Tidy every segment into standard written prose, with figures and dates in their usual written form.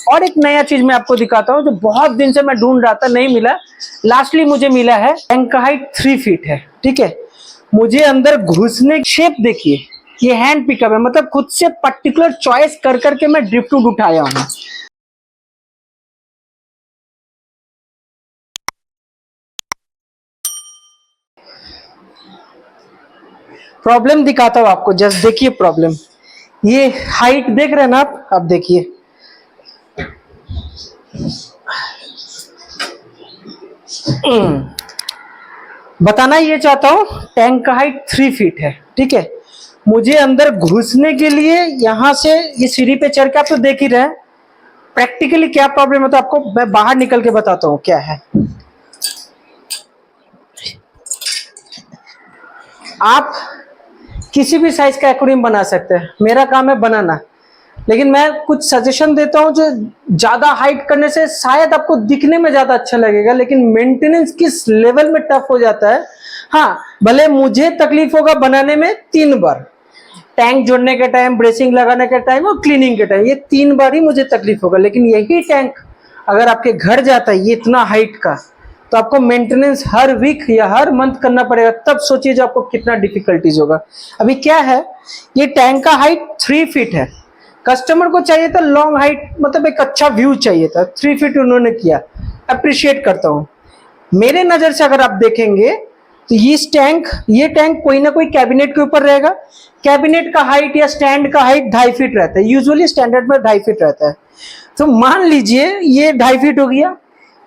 और एक नया चीज मैं आपको दिखाता हूँ जो बहुत दिन से मैं ढूंढ रहा था, नहीं मिला। लास्टली मुझे मिला है। टैंक का हाइट 3 फीट है, ठीक है। मुझे अंदर घुसने शेप देखिए, ये हैंड पिकअप है, मतलब खुद से पर्टिकुलर चॉइस कर करके मैं ड्रिफ्टवुड उठाया हूँ। प्रॉब्लम दिखाता हूँ आपको, जस्ट देखिए प्रॉब्लम। ये हाइट देख रहे हैं ना आप, अब देखिए। बताना ये चाहता हूँ, टैंक का हाइट 3 फीट है, ठीक है। मुझे अंदर घुसने के लिए यहां से ये सीढ़ी पे चढ़ के, आप तो देख ही रहे हैं प्रैक्टिकली क्या प्रॉब्लम है। तो आपको मैं बाहर निकल के बताता हूँ क्या है। आप किसी भी साइज का एक्वेरियम बना सकते हैं, मेरा काम है बनाना। लेकिन मैं कुछ सजेशन देता हूं जो ज्यादा हाइट करने से शायद आपको दिखने में ज्यादा अच्छा लगेगा, लेकिन मेंटेनेंस किस लेवल में टफ हो जाता है। हाँ, भले मुझे तकलीफ होगा बनाने में 3 बार, टैंक जोड़ने के टाइम, ब्रेसिंग लगाने के टाइम और क्लीनिंग के टाइम, ये 3 बार ही मुझे तकलीफ होगा। लेकिन यही टैंक अगर आपके घर जाता है ये इतना हाइट का, तो आपको मेंटेनेंस हर वीक या हर मंथ करना पड़ेगा। तब सोचिए जो आपको कितना डिफिकल्टीज होगा। अभी क्या है, ये टैंक का हाइट 3 फीट है। कस्टमर को चाहिए था लॉन्ग हाइट, मतलब एक अच्छा व्यू चाहिए था, 3 फीट उन्होंने किया, अप्रिशिएट करता हूं। मेरे नजर से अगर आप देखेंगे तो ये टैंक कोई ना कोई कैबिनेट के ऊपर रहेगा। कैबिनेट का हाइट या स्टैंड का हाइट 2.5 फीट रहता है, यूजुअली स्टैंडर्ड में 2.5 फीट रहता है। तो मान लीजिए ये 2.5 फीट हो गया।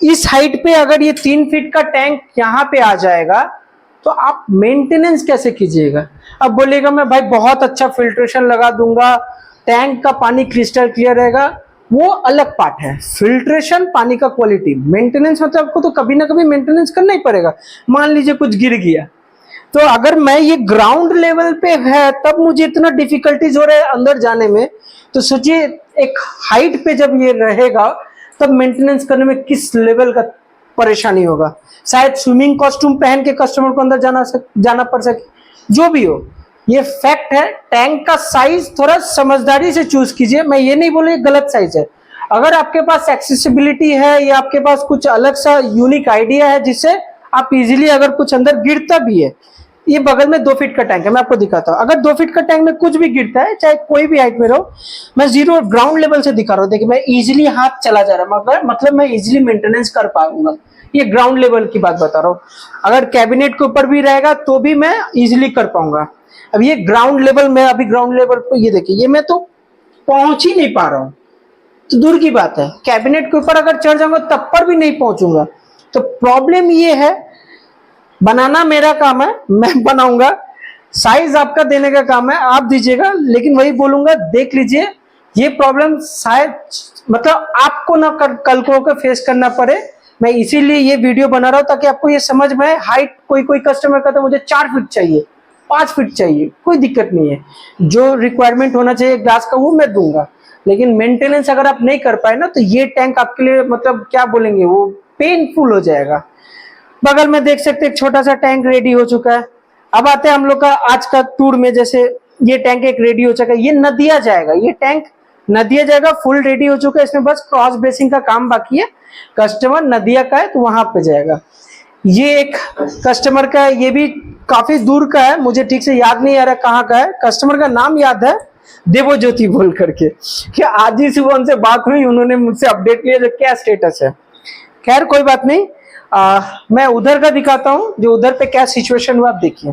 इस हाइट पे अगर ये 3 फीट का टैंक यहाँ पे आ जाएगा तो आप मेंटेनेंस कैसे कीजिएगा। अब बोलिएगा मैं भाई बहुत अच्छा फिल्ट्रेशन लगा दूंगा, टैंक का पानी क्रिस्टल क्लियर रहेगा, वो अलग पार्ट है। फिल्ट्रेशन, पानी का क्वालिटी, मेंटेनेंस मतलब आपको तो कभी ना कभी मेंटेनेंस करना ही पड़ेगा। मान लीजिए कुछ गिर गया, तो अगर मैं ये ग्राउंड लेवल पे है तब मुझे इतना डिफिकल्टीज हो रहा है अंदर जाने में, तो सोचिए एक हाइट पे जब ये रहेगा तब मेंटेनेंस करने में किस लेवल का परेशानी होगा। शायद स्विमिंग कॉस्ट्यूम पहन के कस्टमर को अंदर जाना पड़ सके, जो भी हो, ये फैक्ट है। टैंक का साइज थोड़ा समझदारी से चूज कीजिए। मैं ये नहीं बोलूँ गलत साइज है। अगर आपके पास एक्सेसिबिलिटी है या आपके पास कुछ अलग सा यूनिक आइडिया है जिससे आप इजीली, अगर कुछ अंदर गिरता भी है, ये बगल में 2 फीट का टैंक है, मैं आपको दिखाता हूँ। अगर 2 फीट का टैंक में कुछ भी गिरता है, चाहे कोई भी हाइट में रहो, मैं जीरो ग्राउंड लेवल से दिखा रहा हूँ। देखिए मैं इजीली हाथ चला जा रहा हूँ, मतलब मैं इजीली मेंटेनेंस कर पाऊंगा। ये ग्राउंड लेवल की बात बता रहा हूँ। अगर कैबिनेट के ऊपर भी रहेगा तो भी मैं इजीली कर पाऊंगा। अब ये ग्राउंड लेवल में, अभी ग्राउंड लेवल पे ये देखिए, ये मैं तो पहुंच ही नहीं पा रहा हूँ, तो दूर की बात है कैबिनेट के ऊपर अगर चढ़ जाऊंगा तब पर भी नहीं पहुंचूंगा। तो प्रॉब्लम ये है, बनाना मेरा काम है, मैं बनाऊंगा, साइज आपका देने का काम है, आप दीजिएगा। लेकिन वही बोलूंगा, देख लीजिए ये प्रॉब्लम शायद मतलब आपको ना कल को फेस करना पड़े। मैं इसीलिए ये वीडियो बना रहा हूं ताकि आपको ये समझ में आए। हाइट कोई कस्टमर कहता है मुझे 4 फीट चाहिए, 5 फीट चाहिए, कोई दिक्कत नहीं है। जो रिक्वायरमेंट होना चाहिए ग्लास का वो मैं दूंगा। लेकिन मेंटेनेंस अगर आप नहीं कर पाए ना तो ये टैंक आपके लिए मतलब क्या बोलेंगे, वो पेनफुल हो जाएगा। बगल में देख सकते एक छोटा सा टैंक रेडी हो चुका है। अब आते हैं हम लोग का आज का टूर में। जैसे ये टैंक एक रेडी हो चुका है, ये नदिया जाएगा, ये टैंक नदिया जाएगा, फुल रेडी हो चुका है। इसमें बस क्रॉस ब्रेसिंग का काम बाकी है। कस्टमर नदिया का है तो वहां पे जाएगा। ये एक कस्टमर का, ये भी काफी दूर का है, मुझे ठीक से याद नहीं आ रहा कहाँ का है। कस्टमर का नाम याद है, देवो ज्योति बोल करके। क्या आज ही सुबह उनसे बात हुई, उन्होंने मुझसे अपडेट लिया जो क्या स्टेटस है। खैर कोई बात नहीं, मैं उधर का दिखाता हूं जो उधर पे क्या सिचुएशन हुआ, आप देखिए।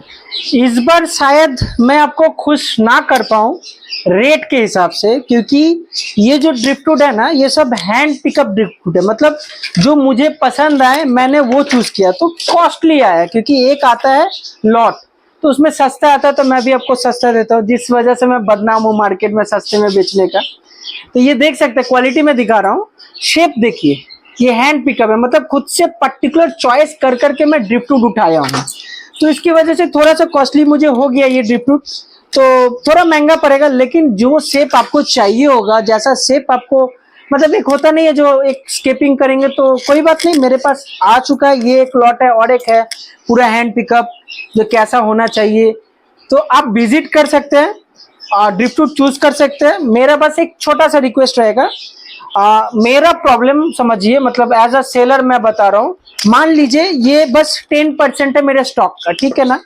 इस बार शायद मैं आपको खुश ना कर पाऊं रेट के हिसाब से, क्योंकि ये जो ड्रिफ्टवुड है ना, ये सब हैंड पिकअप ड्रिफ्टवुड है। मतलब जो मुझे पसंद आए मैंने वो चूज किया, तो कॉस्टली आया। क्योंकि एक आता है लॉट, तो उसमें सस्ता आता है, तो मैं भी आपको सस्ता देता हूँ, जिस वजह से मैं बदनाम हूँ मार्केट में सस्ते में बेचने का। तो ये देख सकते हैं, क्वालिटी में दिखा रहा हूँ, शेप देखिए, ये हैंड पिकअप है, मतलब खुद से पर्टिकुलर चॉइस कर करके मैं ड्रिफ्टवुड उठाया हूँ। तो इसकी वजह से थोड़ा सा कॉस्टली मुझे हो गया ये ड्रिफ्टवुड, तो थोड़ा महंगा पड़ेगा। लेकिन जो शेप आपको चाहिए होगा, जैसा शेप आपको, मतलब एक होता नहीं है जो एक स्केपिंग करेंगे, तो कोई बात नहीं, मेरे पास आ चुका है। ये एक लॉट है और एक है पूरा हैंड पिकअप जो कैसा होना चाहिए, तो आप विजिट कर सकते हैं और ड्रिफ्टवुड चूज कर सकते हैं। मेरा बस एक छोटा सा रिक्वेस्ट रहेगा, मेरा प्रॉब्लम समझिए, मतलब एज अ सेलर मैं बता रहा हूँ, मान लीजिए ये बस 10% है मेरे स्टॉक का, ठीक है ना।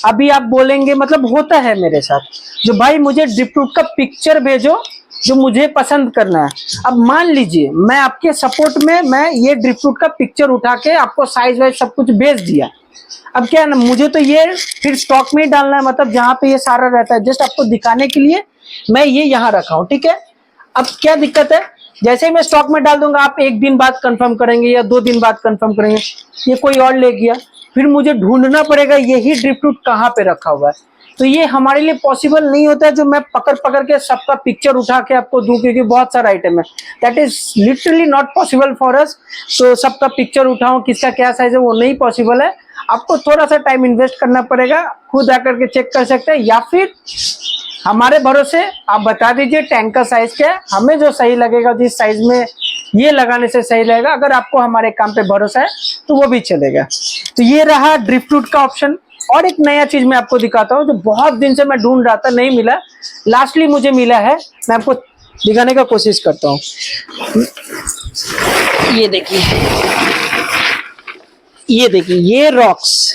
अभी आप बोलेंगे, मतलब होता है मेरे साथ, जो भाई मुझे ड्रिप फ्रूट का पिक्चर भेजो जो मुझे पसंद करना है। अब मान लीजिए मैं आपके सपोर्ट में मैं ये ड्रिप फ्रूट का पिक्चर उठा के आपको साइज वाइज सब कुछ भेज दिया। अब क्या है ना, मुझे तो ये फिर स्टॉक में ही डालना है, मतलब जहाँ पे ये सारा रहता है, जस्ट आपको दिखाने के लिए मैं ये यहाँ रखा हूँ, ठीक है। अब क्या दिक्कत है, जैसे ही मैं स्टॉक में डाल दूंगा, आप 1 दिन बाद कंफर्म करेंगे या 2 दिन बाद कंफर्म करेंगे, ये कोई और ले गया, फिर मुझे ढूंढना पड़ेगा यही ड्रिप फ्रूट कहाँ पे रखा हुआ है। तो ये हमारे लिए पॉसिबल नहीं होता है जो मैं पकड़ पकड़ के सबका पिक्चर उठा के आपको दूं, क्योंकि बहुत सारा आइटम है, that is literally not possible for us. तो सबका पिक्चर उठाऊं, किसका क्या साइज है, वो नहीं पॉसिबल है। आपको थोड़ा सा टाइम इन्वेस्ट करना पड़ेगा, खुद आकर के चेक कर सकते हैं, या फिर हमारे भरोसे आप बता दीजिए टैंक का साइज क्या है, हमें जो सही लगेगा, जिस साइज में ये लगाने से सही लगेगा, अगर आपको हमारे काम पे भरोसा है तो वो भी चलेगा। तो ये रहा ड्रिप फ्रूट का ऑप्शन। और एक नया चीज मैं आपको दिखाता हूँ जो बहुत दिन से मैं ढूंढ रहा था, नहीं मिला, लास्टली मुझे मिला है, मैं आपको दिखाने का कोशिश करता हूँ। ये देखिए, ये देखिए, ये रॉक्स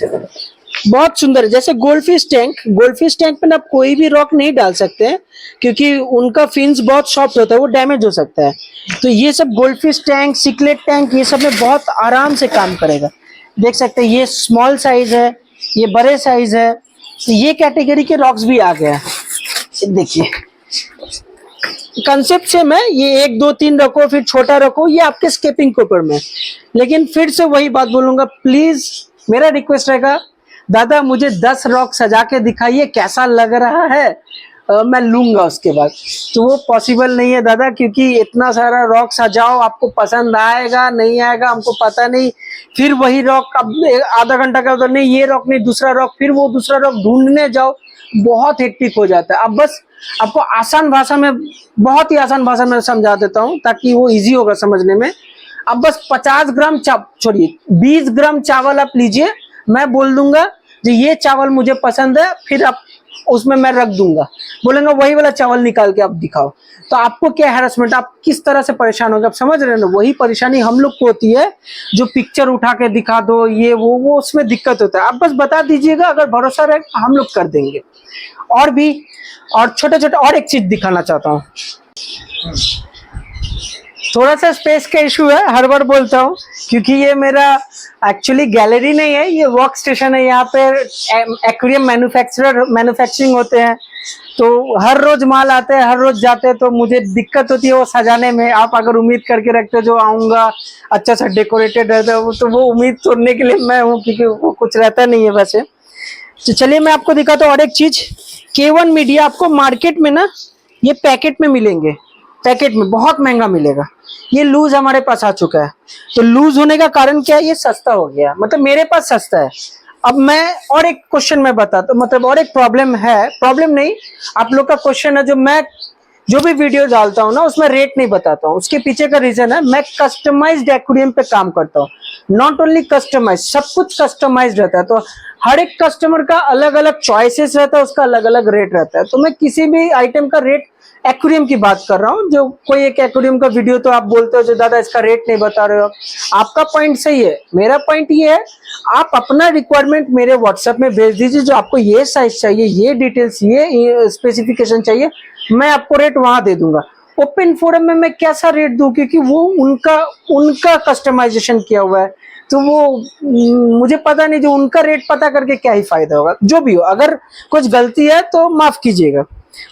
बहुत सुंदर है, जैसे गोल्डफिश टैंक। गोल्डफिश टैंक में आप कोई भी रॉक नहीं डाल सकते हैं क्योंकि उनका फिन्स बहुत सॉफ्ट होता है, वो डैमेज हो सकता है। तो ये सब गोल्डफिश टैंक, सिकलेट टैंक, ये सब में बहुत आराम से काम करेगा। देख सकते हैं ये स्मॉल साइज है, ये बड़े साइज है, तो ये कैटेगरी के रॉक्स भी आ गया है। देखिए कंसेप्ट सेम है, ये 1 2 3 रखो, फिर छोटा रखो, ये आपके स्केपिंग के ऊपर में। लेकिन फिर से वही बात बोलूंगा, प्लीज मेरा रिक्वेस्ट रहेगा, दादा मुझे 10 रॉक सजा के दिखाइए, कैसा लग रहा है, मैं लूंगा उसके बाद। तो वो पॉसिबल नहीं है दादा, क्योंकि इतना सारा रॉक सजाओ, आपको पसंद आएगा नहीं आएगा हमको पता नहीं, फिर वही रॉक अब आधा घंटा का उधर, नहीं ये रॉक नहीं दूसरा रॉक, फिर वो दूसरा रॉक ढूंढने जाओ, बहुत हेक्टिक हो जाता है। अब बस आपको आसान भाषा में, बहुत ही आसान भाषा में समझा देता हूँ ताकि वो इजी होगा समझने में। अब बस 50 ग्राम छोड़िए 20 ग्राम चावल आप लीजिए, मैं बोल दूंगा जो ये चावल मुझे पसंद है, फिर आप उसमें मैं रख दूंगा, बोलेंगे वही वाला चावल निकाल के आप दिखाओ। तो आपको क्या हैरेसमेंट, आप किस तरह से परेशान होंगे, आप समझ रहे हैं ना। वही परेशानी हम लोग को होती है, जो पिक्चर उठा के दिखा दो ये वो उसमें दिक्कत होता है। आप बस बता दीजिएगा, अगर भरोसा रहे हम लोग कर देंगे। और भी, और छोटे छोटे और एक चीज दिखाना चाहता हूँ, थोड़ा सा स्पेस का इशू है, हर बार बोलता हूँ, क्योंकि ये मेरा एक्चुअली गैलरी नहीं है, ये वर्क स्टेशन है। यहाँ पे एक्वेरियम मैन्युफैक्चरिंग होते हैं, तो हर रोज माल आते हैं, हर रोज जाते हैं, तो मुझे दिक्कत होती है वो सजाने में। आप अगर उम्मीद करके रखते हो जो आऊंगा अच्छा सा डेकोरेटेड रहता है, तो वो उम्मीद तोड़ने के लिए मैं हूँ, क्योंकि वो कुछ रहता नहीं है वैसे। तो चलिए मैं आपको दिखाता हूँ और एक चीज, K1 मीडिया आपको मार्केट में ना ये पैकेट में मिलेंगे, पैकेट में बहुत महंगा मिलेगा। ये लूज हमारे पास आ चुका है, तो लूज होने का कारण क्या है, ये सस्ता हो गया, मतलब मेरे पास सस्ता है। अब मैं और एक क्वेश्चन में बताता हूँ, मतलब और एक प्रॉब्लम है, प्रॉब्लम नहीं, आप लोग का क्वेश्चन है, जो मैं जो भी वीडियो डालता हूँ ना उसमें रेट नहीं बताता हूँ। उसके पीछे का रीजन है, मैं कस्टमाइज्ड एक्वेरियम पे काम करता हूँ, नॉट ओनली कस्टमाइज, सब कुछ कस्टमाइज्ड रहता है। तो हर एक कस्टमर का अलग अलग चॉइसेस रहता है, उसका अलग अलग रेट रहता है। तो मैं किसी भी आइटम का रेट, एक्वेरियम की बात कर रहा हूँ, जो कोई एक एक्वेरियम का वीडियो तो आप बोलते हो जो दादा इसका रेट नहीं बता रहे हो, आपका पॉइंट सही है, मेरा पॉइंट ये है, आप अपना रिक्वायरमेंट मेरे व्हाट्सएप में भेज दीजिए, जो आपको ये साइज चाहिए, ये डिटेल्स, ये स्पेसिफिकेशन चाहिए, मैं आपको रेट वहां दे दूंगा। ओपन फोरम में मैं कैसा रेट दूं, क्योंकि वो उनका कस्टमाइजेशन किया हुआ है, तो वो मुझे पता नहीं, जो उनका रेट पता करके क्या ही फायदा होगा। जो भी हो, अगर कुछ गलती है तो माफ कीजिएगा।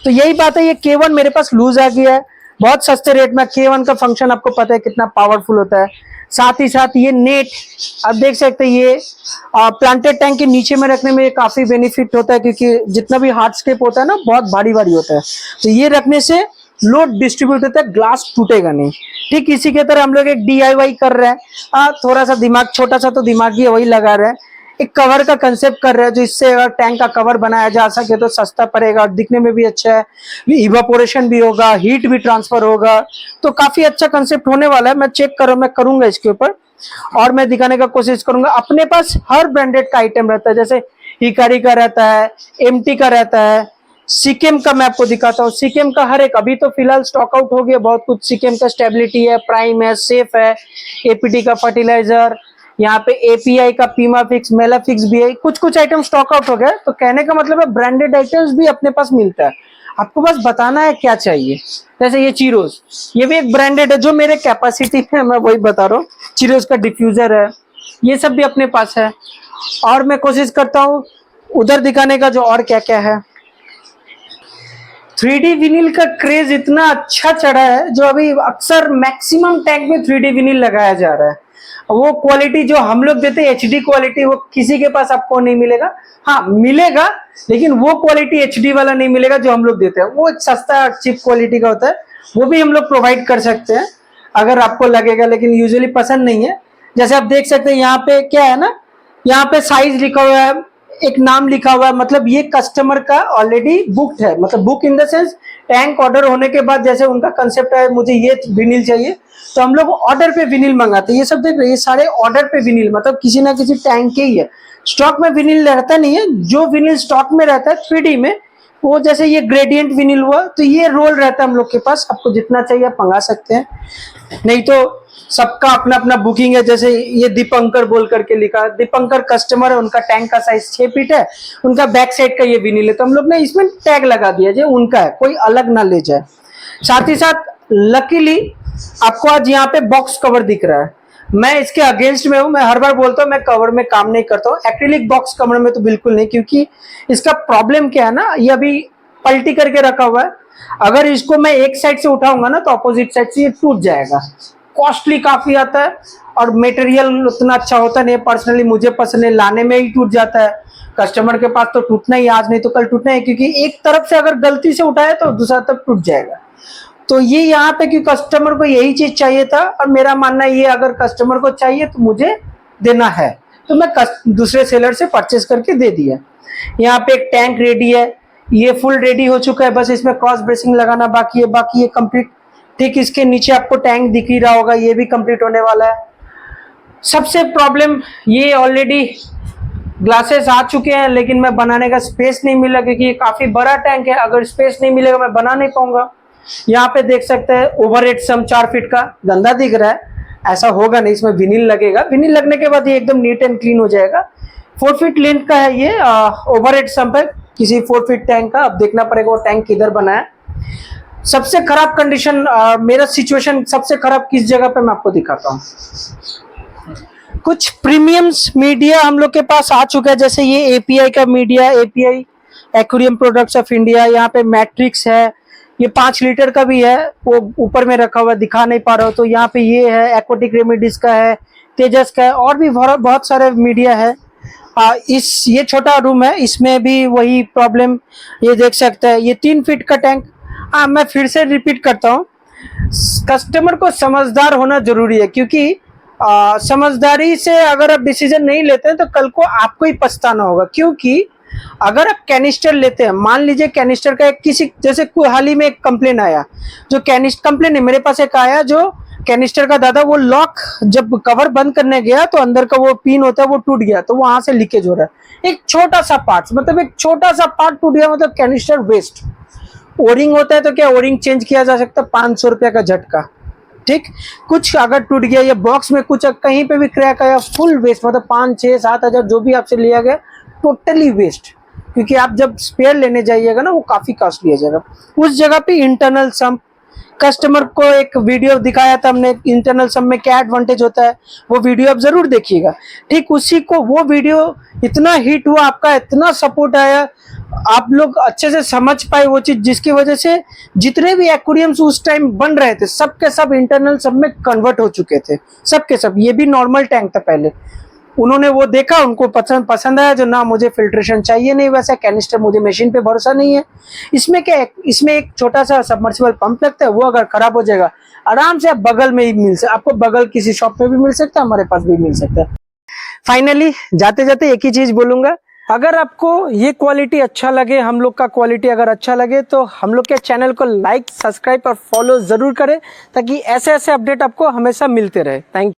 तो यही बात है, ये K1 मेरे पास लूज आ गया है बहुत सस्ते रेट में। K1 का फंक्शन आपको पता है कितना पावरफुल होता है। साथ ही साथ ये नेट आप देख सकते हैं, ये प्लांटेड टैंक के नीचे में रखने में काफी बेनिफिट होता है, क्योंकि जितना भी हार्डस्केप होता है ना बहुत भारी भारी होता है, तो ये रखने से लोड डिस्ट्रीब्यूट होता है, ग्लास टूटेगा नहीं। ठीक इसी के तरह हम लोग एक DIY कर रहे हैं, थोड़ा सा दिमाग, छोटा सा तो दिमाग ही है, वही लगा रहे हैं। एक कवर का कंसेप्ट कर रहे हैं, जो इससे अगर टैंक का कवर बनाया जा सके तो सस्ता पड़ेगा और दिखने में भी अच्छा है, इवापोरेशन भी होगा, हीट भी ट्रांसफर होगा, तो काफी अच्छा कंसेप्ट होने वाला है। मैं चेक मैं करूंगा इसके ऊपर, और मैं दिखाने का कोशिश करूंगा। अपने पास हर ब्रांडेड का आइटम रहता है, जैसे हिकारी का रहता है, MT का रहता है, सीकेम का मैं आपको दिखाता हूँ। सीकेम का हर एक, अभी तो फिलहाल स्टॉक आउट हो गया बहुत कुछ। सीकेम का स्टेबिलिटी है, प्राइम है, सेफ है, एपीटी का फर्टिलाइजर, यहाँ पे एपीआई का पीमा फिक्स, मेला फिक्स भी है। कुछ कुछ आइटम स्टॉक आउट हो गया, तो कहने का मतलब है ब्रांडेड आइटम्स भी अपने पास मिलता है, आपको बस बताना है क्या चाहिए। जैसे ये चीरोज, ये भी एक ब्रांडेड है, जो मेरे कैपेसिटी में मैं वही बता रहा हूँ। चीरोज का डिफ्यूजर है, ये सब भी अपने पास है। और मैं कोशिश करता हूँ उधर दिखाने का जो और क्या क्या है। 3D विनिल का क्रेज इतना अच्छा चढ़ा है, जो अभी अक्सर मैक्सिमम टैग में 3D विनिल लगाया जा रहा है। वो क्वालिटी जो हम लोग देते हैं HD क्वालिटी, वो किसी के पास आपको नहीं मिलेगा। हाँ मिलेगा, लेकिन वो क्वालिटी HD वाला नहीं मिलेगा जो हम लोग देते हैं। वो एक सस्ता चिप क्वालिटी का होता है, वो भी हम लोग प्रोवाइड कर सकते हैं अगर आपको लगेगा, लेकिन यूजुअली पसंद नहीं है। जैसे आप देख सकते हैं यहाँ पे क्या है ना, यहाँ पे साइज लिखा हुआ है, एक नाम लिखा हुआ है, मतलब ये कस्टमर का ऑलरेडी बुक्ड है। मतलब book in the sense tank order होने के बाद जैसे उनका कंसेप्ट है मुझे ये विनिल चाहिए, तो हम लोग ऑर्डर पे विनिल मंगाते हैं। ये सब देख रहे हैं, ये सारे ऑर्डर पे विनिल, मतलब किसी ना किसी टैंक के ही है। स्टॉक में विनिल रहता नहीं है। जो विनिल स्टॉक में रहता है 3D में, वो जैसे ये ग्रेडियंट विनिल हुआ, तो ये रोल रहता है हम लोग के पास। आपको जितना चाहिए आप मंगा सकते हैं, नहीं तो सबका अपना अपना बुकिंग है। जैसे ये दीपंकर बोल करके लिखा, दीपंकर कस्टमर है, उनका टैंक का साइज 6 फीट है, उनका बैक साइड का ये विनिल है, तो हम लोग ने इसमें टैग लगा दिया जो उनका है, कोई अलग ना ले जाए। साथ ही साथ लकीली आपको आज यहाँ पे बॉक्स कवर दिख रहा है। मैं इसके अगेंस्ट में हूँ, मैं हर बार बोलता हूँ मैं कवर में काम नहीं करता हूँ। एक्रिलिक बॉक्स कवर में तो बिल्कुल नहीं, क्योंकि इसका प्रॉब्लम क्या है ना, ये अभी पलटी करके रखा हुआ है। अगर इसको मैं एक साइड से उठाऊंगा ना, तो अपोजिट साइड से ये टूट जाएगा। कॉस्टली काफी आता है, और मटेरियल उतना अच्छा होता नहीं है। पर्सनली मुझे पसंद है, लाने में ही टूट जाता है। कस्टमर के पास तो टूटना ही, आज नहीं तो कल टूटना है, क्योंकि एक तरफ से अगर गलती से उठाए तो दूसरा तरफ टूट जाएगा। तो ये यहाँ पे कि कस्टमर को यही चीज चाहिए था, और मेरा मानना ये, अगर कस्टमर को चाहिए तो मुझे देना है, तो मैं दूसरे सेलर से परचेस करके दे दिया। यहाँ पे एक टैंक रेडी है, ये फुल रेडी हो चुका है, बस इसमें क्रॉस ब्रेसिंग लगाना बाकी है, बाकी ये कंप्लीट। ठीक इसके नीचे आपको टैंक दिख ही रहा होगा, ये भी कंप्लीट होने वाला है। सबसे प्रॉब्लम ये, ऑलरेडी ग्लासेस आ चुके हैं, लेकिन मैं बनाने का स्पेस नहीं मिला, क्योंकि ये काफी बड़ा टैंक है। अगर स्पेस नहीं मिलेगा मैं बना नहीं पाऊंगा। यहाँ पे देख सकते हैं ओवरहेड सम 4 फीट का, गंदा दिख रहा है, ऐसा होगा नहीं, इसमें विनिल लगेगा। विनिल लगने के बाद ये एकदम नीट एंड क्लीन हो जाएगा। 4 फीट लेंथ का है ये ओवरहेड सम है किसी 4 फीट टैंक का। अब देखना पड़ेगा वो टैंक किधर बना है। सबसे खराब कंडीशन, मेरा सिचुएशन सबसे खराब किस जगह पे मैं आपको दिखाता हूँ। कुछ प्रीमियम्स मीडिया हम लोग के पास आ चुका है, जैसे ये एपीआई का media, API aquarium products of India. यहाँ पे मैट्रिक्स है, ये 5 लीटर का भी है, वो ऊपर में रखा हुआ दिखा नहीं पा रहा हो, तो यहाँ पे ये है। एक्वाटिक रेमेडीज का है, तेजस का है, और भी बहुत सारे मीडिया है। ये छोटा रूम है, इसमें भी वही प्रॉब्लम, ये देख सकते हैं। ये 3 फीट का टैंक। मैं फिर से रिपीट करता हूँ, कस्टमर को समझदार होना जरूरी है, क्योंकि समझदारी से अगर आप डिसीजन नहीं लेते हैं तो कल को आपको ही पछताना होगा। क्योंकि अगर आप कैनिस्टर लेते हैं, मान लीजिए कैनिस्टर का एक किसी, जैसे हाल ही में एक कंप्लेन आया, जो कंप्लेन है मेरे पास एक आया, जो कैनिस्टर का दादा वो लॉक जब कवर बंद करने गया तो अंदर का वो पिन होता है वो टूट गया, तो वहां से लीकेज हो रहा है। एक छोटा सा पार्ट, मतलब एक छोटा सा पार्ट टूट गया, मतलब कैनिस्टर वेस्ट। ओरिंग होता है तो क्या ओरिंग चेंज किया जा सकता है, 500 रुपया का झटका। ठीक, कुछ अगर टूट गया या बॉक्स में कुछ कहीं पे भी क्रैक आया, फुल वेस्ट, मतलब 5, 6, 7 हजार जो भी आपसे लिया गया टोटली वेस्ट। क्योंकि आप जब स्पेयर लेने जाइएगा ना, वो काफी कॉस्टली हो जाएगा। उस जगह पे इंटरनल सम, कस्टमर को एक वीडियो दिखाया था हमने, इंटरनल सम में क्या एडवांटेज होता है, वो वीडियो आप जरूर देखिएगा। ठीक उसी को, वो वीडियो इतना हिट हुआ, आपका इतना सपोर्ट आया, आप लोग अच्छे से समझ पाए वो चीज, जिसकी वजह से जितने भी एक्वेरियम्स उस टाइम बन रहे थे सब के सब इंटरनल सब में कन्वर्ट हो चुके थे, सब के सब। ये भी नॉर्मल टैंक था पहले, उन्होंने वो देखा, उनको पसंद आया, जो ना मुझे फिल्ट्रेशन चाहिए नहीं वैसा कैनिस्टर, मुझे मशीन पे भरोसा नहीं है। इसमें क्या है, इसमें एक छोटा सा सबमर्सिबल पंप लगता है, वो अगर खराब हो जाएगा आराम से आप बगल में ही मिल सकता, आपको बगल किसी शॉप में भी मिल सकता है, हमारे पास भी मिल सकता है। फाइनली जाते जाते एक ही चीज बोलूंगा, अगर आपको ये क्वालिटी अच्छा लगे, हम लोग का क्वालिटी अगर अच्छा लगे, तो हम लोग के चैनल को लाइक, सब्सक्राइब और फॉलो जरूर करें, ताकि ऐसे ऐसे अपडेट आपको हमेशा मिलते रहे। Thank you.